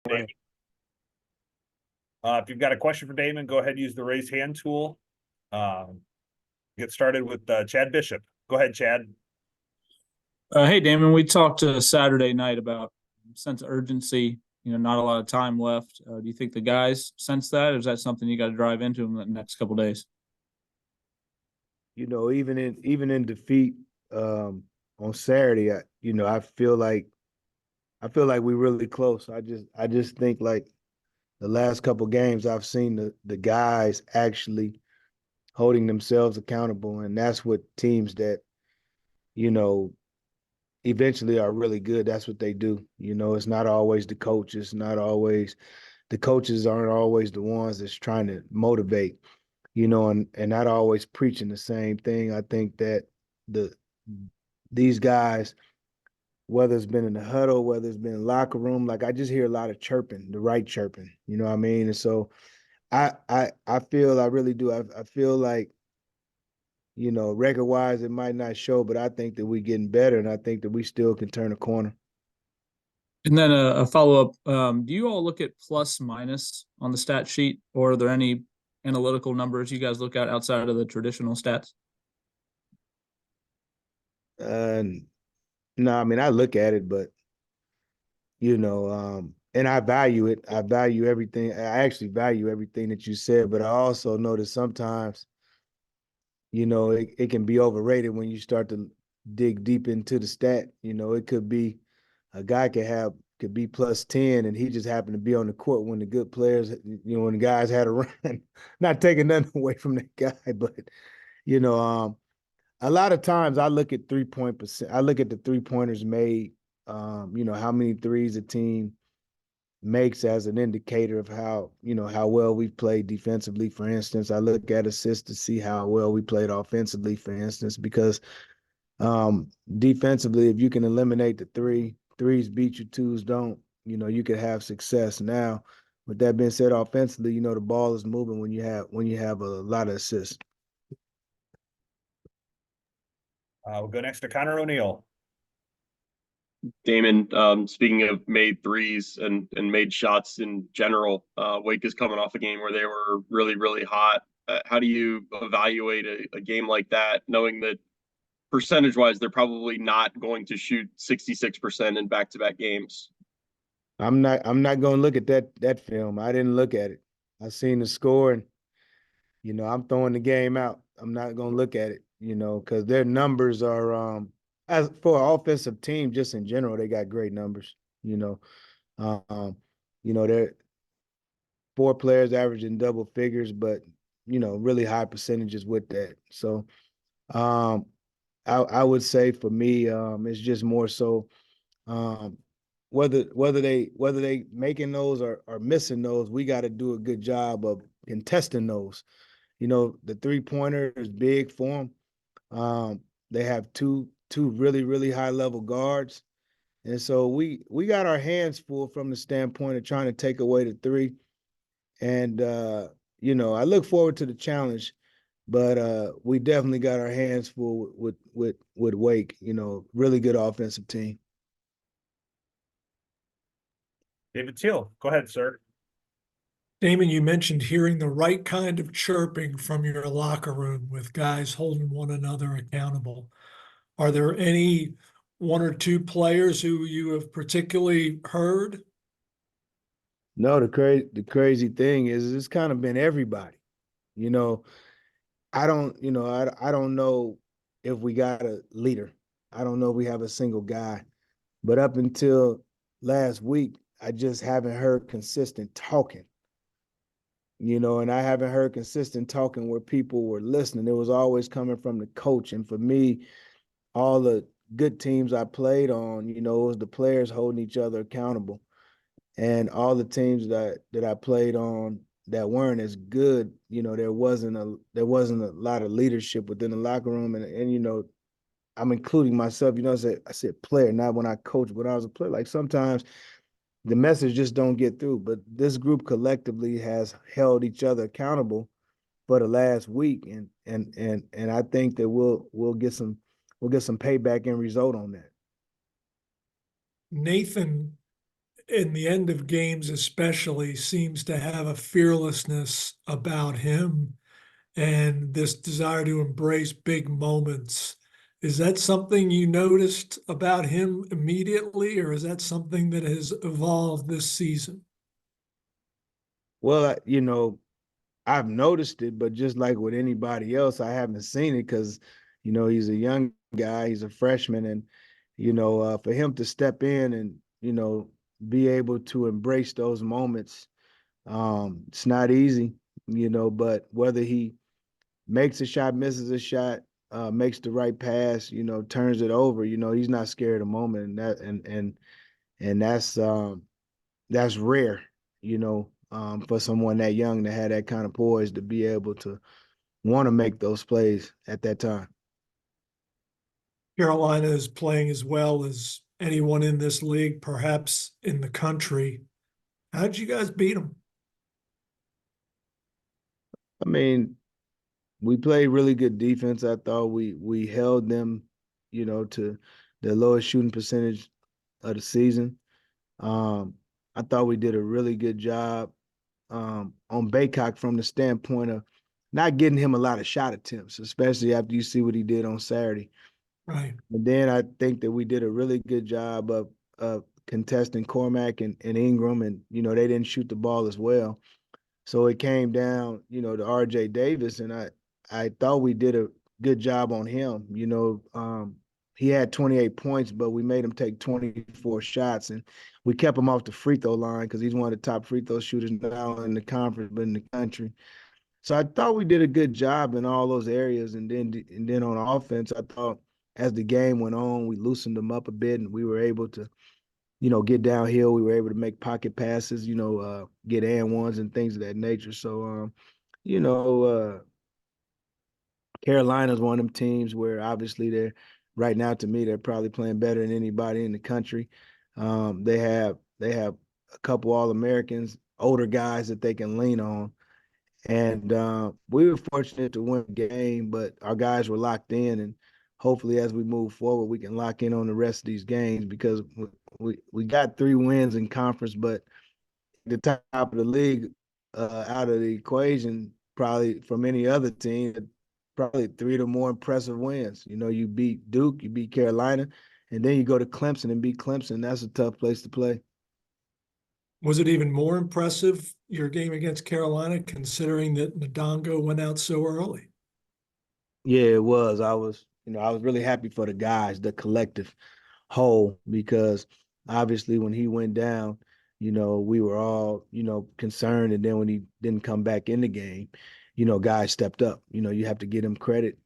Damon. Morning. If you've got a question for Damon, go ahead and use the raise hand tool. Um, get started with Chad Bishop. Go ahead, Chad. Hey, Damon, we talked Saturday night about sense of urgency, not a lot of time left. Do you think the guys sense that, or is that something you got to drive into them the next couple of days? Even in defeat on Saturday, I feel like we're really close. I just think like the last couple games I've seen the guys actually holding themselves accountable, and that's what teams that, you know, eventually are really good. That's what they do. It's not always the coaches, not always the coaches aren't always the ones that's trying to motivate, and not always preaching the same thing. I think that the these guys, whether it's been in the huddle, whether it's been in the locker room, like I just hear a lot of chirping, the right chirping. You know what I mean? And so I really do. I feel like, record wise, it might not show, but I think that we're getting better, and I think that we still can turn a corner. And then a follow up: do you all look at plus minus on the stat sheet, or are there any analytical numbers you guys look at outside of the traditional stats? Uh, no, I mean I look at it, but and I value it. I value everything. I actually value everything that you said, but I also know that sometimes, it can be overrated when you start to dig deep into the stat. It could be a guy could be plus 10 and he just happened to be on the court when the good players, when the guys had a run. Not taking nothing away from that guy, but you know, um, a lot of times I look at 3-point percent. I look at the 3-pointers made, how many threes a team makes as an indicator of how well we've played defensively. For instance, I look at assists to see how well we played offensively, for instance, because defensively, if you can eliminate the threes beat you, twos don't, you could have success. Now, with that being said, offensively, the ball is moving when you have a lot of assists. We'll go next to Connor O'Neill. Damon, speaking of made threes and made shots in general, Wake is coming off a game where they were really, really hot. How do you evaluate a game like that, knowing that percentage-wise, they're probably not going to shoot 66% in back-to-back games? I'm not going to look at that film. I didn't look at it. I seen the score, and I'm throwing the game out. I'm not going to look at it, because their numbers are as for an offensive team, just in general, they got great numbers. You know, um, they're four players averaging double figures, but really high percentages with that. So, um, I would say for me, it's just more so um, whether they making those or missing those, we got to do a good job of contesting those. The 3-pointer is big for them. They have two really really high level guards, and so we got our hands full from the standpoint of trying to take away the three. And I look forward to the challenge, but we definitely got our hands full with Wake. Really good offensive team. David Teal. Go ahead, sir. Damon, you mentioned hearing the right kind of chirping from your locker room with guys holding one another accountable. Are there any one or two players who you have particularly heard? No, the crazy thing is it's kind of been everybody. You know, I don't know if we got a leader. I don't know if we have a single guy. But up until last week, I just haven't heard consistent talking. And I haven't heard consistent talking where people were listening. It was always coming from the coach. And for me, all the good teams I played on, it was the players holding each other accountable. And all the teams that I played on that weren't as good, there wasn't a lot of leadership within the locker room. And I'm including myself, I said player, not when I coach, but I was a player. Like sometimes the message just don't get through. But this group collectively has held each other accountable for the last week, and I think that we'll get some payback and result on that. Nathan in the end of games especially, seems to have a fearlessness about him and this desire to embrace big moments. Is that something you noticed about him immediately, or is that something that has evolved this season? Well, I've noticed it, but just like with anybody else, I haven't seen it because, he's a young guy, he's a freshman, and for him to step in and be able to embrace those moments, it's not easy, but whether he makes a shot, misses a shot, makes the right pass, turns it over, he's not scared of the moment, and that's rare, for someone that young to have that kind of poise to be able to want to make those plays at that time. Carolina is playing as well as anyone in this league, perhaps in the country. How'd you guys beat them? I mean, we played really good defense. I thought we held them, to the lowest shooting percentage of the season. I thought we did a really good job on Baycock from the standpoint of not getting him a lot of shot attempts, especially after you see what he did on Saturday. Right. And then I think that we did a really good job of contesting Cormac and Ingram, and they didn't shoot the ball as well. So it came down, to RJ Davis, and I thought we did a good job on him. He had 28 points, but we made him take 24 shots, and we kept him off the free throw line because he's one of the top free throw shooters now in the conference, but in the country. So I thought we did a good job in all those areas, and then on offense, I thought as the game went on, we loosened them up a bit, and we were able to get downhill. We were able to make pocket passes, get and ones and things of that nature. So, you know, Carolina's one of them teams where obviously they're right now, to me, they're probably playing better than anybody in the country. They have a couple All-Americans, older guys that they can lean on. And we were fortunate to win the game, but our guys were locked in. And hopefully, as we move forward, we can lock in on the rest of these games because we got 3 wins in conference, but the top of the league out of the equation, probably from any other team, probably 3 of the more impressive wins. You beat Duke, you beat Carolina, and then you go to Clemson and beat Clemson. That's a tough place to play. Was it even more impressive, your game against Carolina, considering that Ndongo went out so early? Yeah, it was. I was really happy for the guys, the collective whole, because obviously when he went down, we were all, concerned. And then when he didn't come back in the game, guys stepped up. You have to give him credit.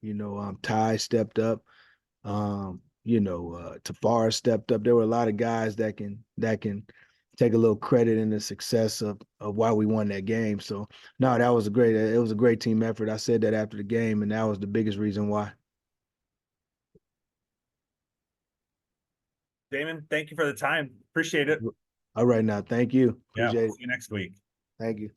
Ty stepped up. Tafar stepped up. There were a lot of guys that can take a little credit in the success of why we won that game. So no, it was a great team effort. I said that after the game, and that was the biggest reason why. Damon, thank you for the time. Appreciate it. All right, now, thank you. Yeah, Appreciate we'll see you next week. it. Thank you.